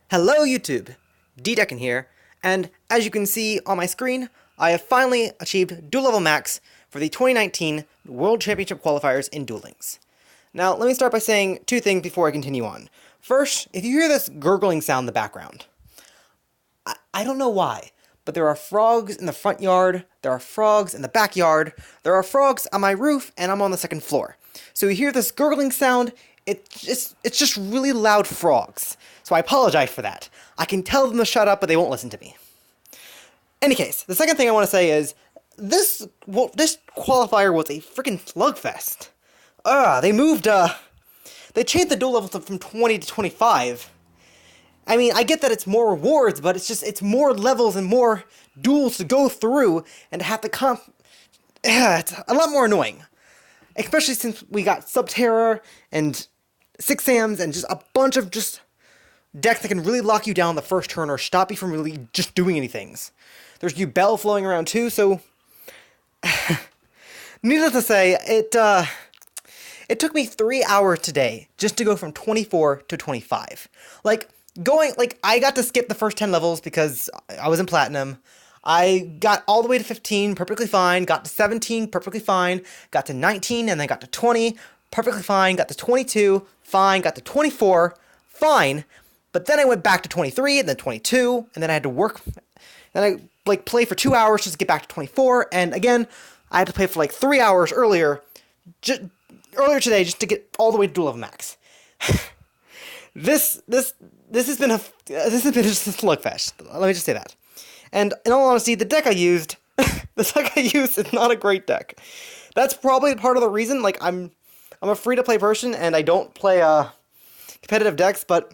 Hello YouTube, D-Deckin here, and as you can see on my screen, I have finally achieved Duel Level Max for the 2019 World Championship Qualifiers in Duel Links. Now, let me start by saying two things before I continue on. First, if you hear this gurgling sound in the background, I don't know why, but there are frogs in the front yard, there are frogs in the backyard, there are frogs on my roof, and I'm on the second floor. So you hear this gurgling sound, it's just really loud frogs. So I apologize for that. I can tell them to shut up, but they won't listen to me. Any case, the second thing I want to say is, this qualifier was a freaking slugfest. They changed the duel level from 20 to 25. I mean, I get that it's more rewards, but it's more levels and more duels to go through, and to have to it's a lot more annoying. Especially since we got Subterra and Six Sams and just a bunch of just decks that can really lock you down the first turn or stop you from really just doing anything. There's Bell flowing around too, so needless to say, it took me 3 hours today just to go from 24 to 25. I got to skip the first 10 levels because I was in Platinum. I got all the way to 15, perfectly fine, got to 17, perfectly fine, got to 19, and then got to 20, perfectly fine, got to 22, fine, got to 24, fine, but then I went back to 23, and then 22, and then I had to work, then I, play for 2 hours just to get back to 24, and again, I had to play for 3 hours earlier today just to get all the way to Duel Level Max. This has been just a slugfest. Let me just say that. And in all honesty, the deck I used is not a great deck. That's probably part of the reason. I'm a free-to-play person and I don't play competitive decks, but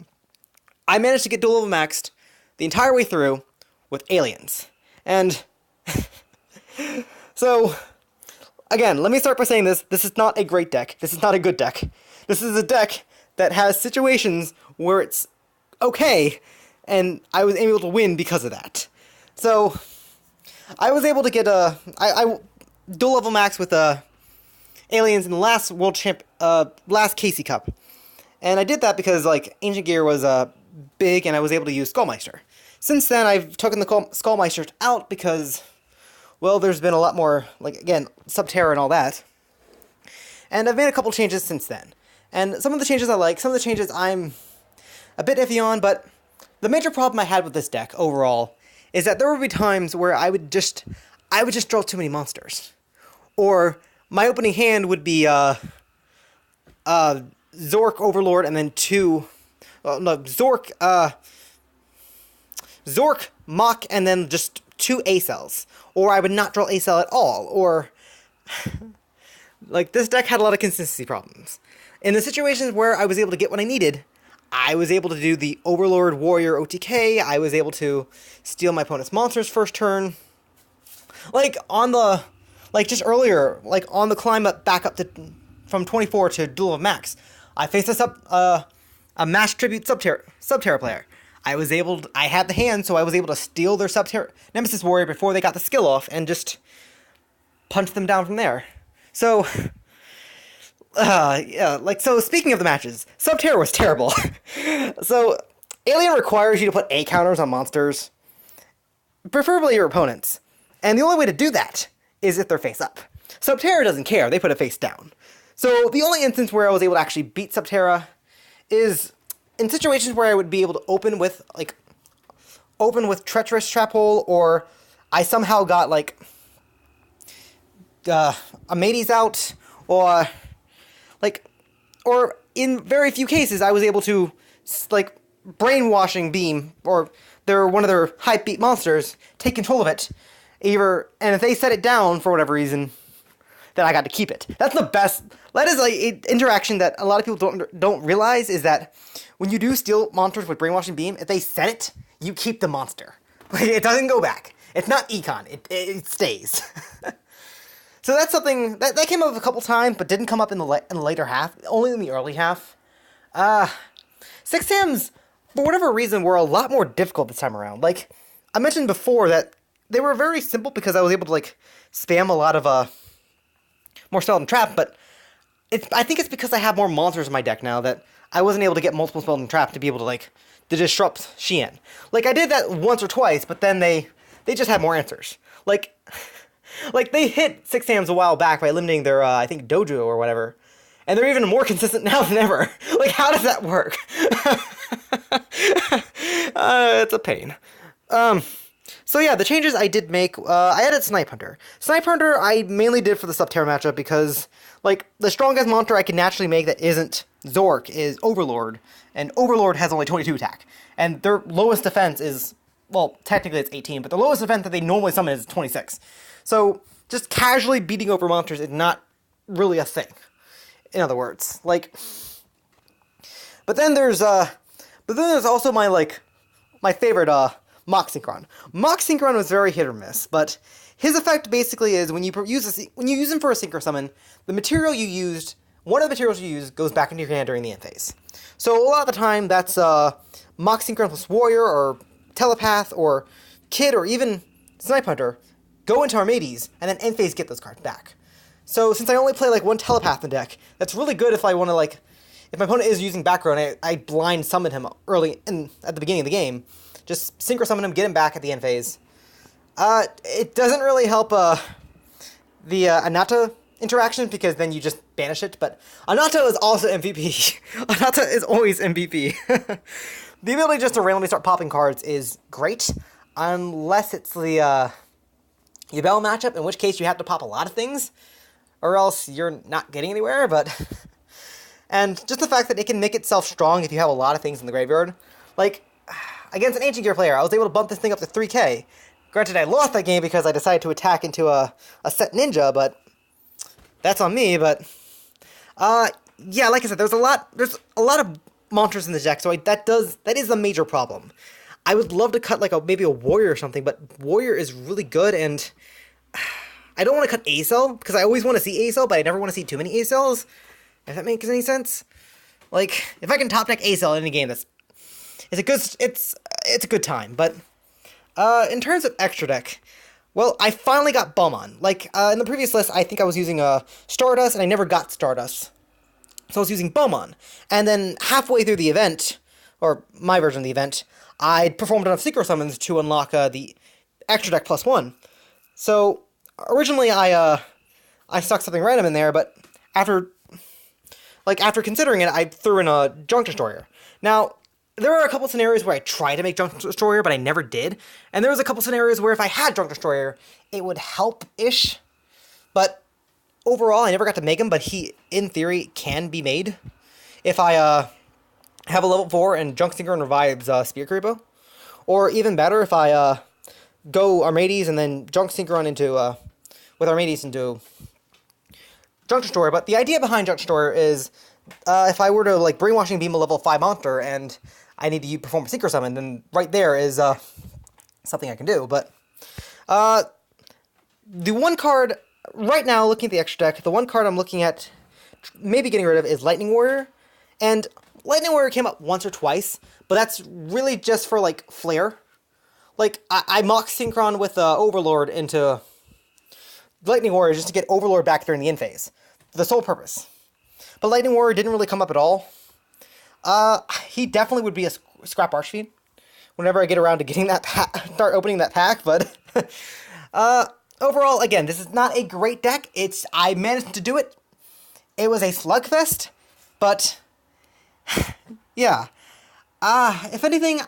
I managed to get Duel Level Maxed the entire way through with aliens. And so again, let me start by saying this. This is not a great deck. This is not a good deck. This is a deck that has situations where it's okay, and I was able to win because of that. So, I was able to get I dual level max with aliens in the last last Casey Cup. And I did that because, Ancient Gear was big, and I was able to use Skullmeister. Since then, I've taken the Skullmeisters out because, well, there's been a lot more, again, Subterra and all that. And I've made a couple changes since then. And some of the changes I like, some of the changes I'm a bit iffy on, but the major problem I had with this deck overall is that there would be times where I would just draw too many monsters. Or my opening hand would be Zorc Overlord and then Zorc Mach and then just 2 A-cells. Or I would not draw A-cell at all. Or this deck had a lot of consistency problems. In the situations where I was able to get what I needed, I was able to do the Overlord Warrior OTK, I was able to steal my opponent's monsters first turn. Just earlier, on the climb up back up to, from 24 to Duel of Max, I faced a Mass Tribute Subterra player. I had the hand, so I was able to steal their Subterra Nemesis Warrior before they got the skill off, and just punch them down from there. So, so speaking of the matches, Subterra was terrible. So, Alien requires you to put A counters on monsters, preferably your opponents. And the only way to do that is if they're face up. Subterra doesn't care, they put it face down. So, the only instance where I was able to actually beat Subterra is in situations where I would be able to open with Treacherous Trap Hole, or I somehow got, a Mateys out, or in very few cases, I was able to, Brainwashing Beam, or one of their hype beat monsters, take control of it, and if they set it down for whatever reason, then I got to keep it. That's the best. That is an interaction that a lot of people don't realize, is that when you do steal monsters with Brainwashing Beam, if they set it, you keep the monster. It doesn't go back. It's not econ. It stays. So that's something that came up a couple times, but didn't come up in the later half. Only in the early half. Six Sams, for whatever reason, were a lot more difficult this time around. I mentioned before that they were very simple because I was able to spam a lot of more spell and trap. But I think it's because I have more monsters in my deck now that I wasn't able to get multiple spells and trap to be able to to disrupt Xian. Like, I did that once or twice, but then they just had more answers. Like, they hit 6 Sams a while back by eliminating their, I think, Dojo or whatever. And they're even more consistent now than ever. Like, how does that work? It's a pain. So yeah, the changes I did make, I added Snipe Hunter. Snipe Hunter I mainly did for the Subterra matchup because, like, the strongest monster I can naturally make that isn't Zorc is Overlord. And Overlord has only 22 attack. And their lowest defense is, well, technically it's 18, but the lowest defense that they normally summon is 26. So, just casually beating over monsters is not really a thing. In other words, like, but then there's also my favorite, Mock Synchron. Mock Synchron was very hit or miss, but his effect basically is when you use him for a Synchro Summon, one of the materials you use goes back into your hand during the end phase. So a lot of the time that's, Mock Synchron plus Warrior, or Telepath, or Kid, or even Snipe Hunter, go into Armades, and then end phase get those cards back. So, since I only play, like, one Telepath in the deck, that's really good if I want to, like, if my opponent is using back row and I blind summon him at the beginning of the game, just Synchro Summon him, get him back at the end phase. It doesn't really help, the, Anata interaction, because then you just banish it, but Anata is also MVP. Anata is always MVP. The ability just to randomly start popping cards is great, unless it's the, Yubel matchup, in which case you have to pop a lot of things, or else you're not getting anywhere, but... And just the fact that it can make itself strong if you have a lot of things in the graveyard. Like, against an Ancient Gear player, I was able to bump this thing up to 3k. Granted, I lost that game because I decided to attack into a set ninja, but... That's on me, but... Yeah, like I said, there's a lot of monsters in the deck, so that is a major problem. I would love to cut, like, maybe a Warrior or something, but Warrior is really good, and... I don't want to cut A-Cell, because I always want to see A-Cell, but I never want to see too many A-Cells, if that makes any sense. Like, if I can top deck A-Cell in any game, it's a good time, but, in terms of extra deck, well, I finally got Bum on. Like, in the previous list, I think I was using, Stardust, and I never got Stardust. So I was using Bum on. And then, halfway through the event, or my version of the event, I performed enough Synchro Summons to unlock, the extra deck +1. So... Originally, I stuck something random in there, but after considering it, I threw in a Junk Destroyer. Now, there are a couple scenarios where I tried to make Junk Destroyer, but I never did. And there was a couple scenarios where if I had Junk Destroyer, it would help-ish. But overall, I never got to make him, but he, in theory, can be made. If I have a level 4 and Junk Synchron revives Spear Creepo. Or even better, if I... go Armades and then Junk Synchron into, with Armades into Junk Destroyer. But the idea behind Junk Destroyer is, if I were to, like, Brainwashing Beam a level 5 monster and I need to perform a Synchro Summon, then right there is, something I can do. But, the one card, right now, looking at the extra deck, the one card I'm looking at maybe getting rid of is Lightning Warrior. And Lightning Warrior came up once or twice, but that's really just for, like, flair. Like, I Mock Synchron with Overlord into Lightning Warrior just to get Overlord back during the end phase. For the sole purpose. But Lightning Warrior didn't really come up at all. He definitely would be a Scrap Archfiend whenever I get around to getting that start opening that pack, but... overall, again, this is not a great deck. I managed to do it. It was a slugfest, but... yeah. If anything,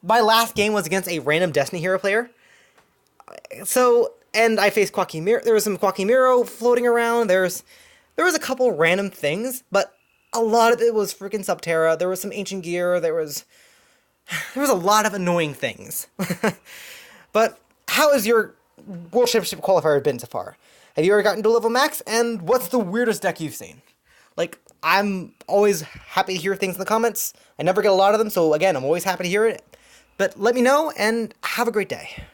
my last game was against a random Destiny Hero player. So, and I faced Quackimiro. There was some Quackimiro floating around. There was a couple random things, but a lot of it was freaking Subterra. There was some Ancient Gear. There was a lot of annoying things. But how has your World Championship qualifier been so far? Have you ever gotten to level max? And what's the weirdest deck you've seen? Like, I'm always happy to hear things in the comments. I never get a lot of them, so again, I'm always happy to hear it. But let me know, and have a great day.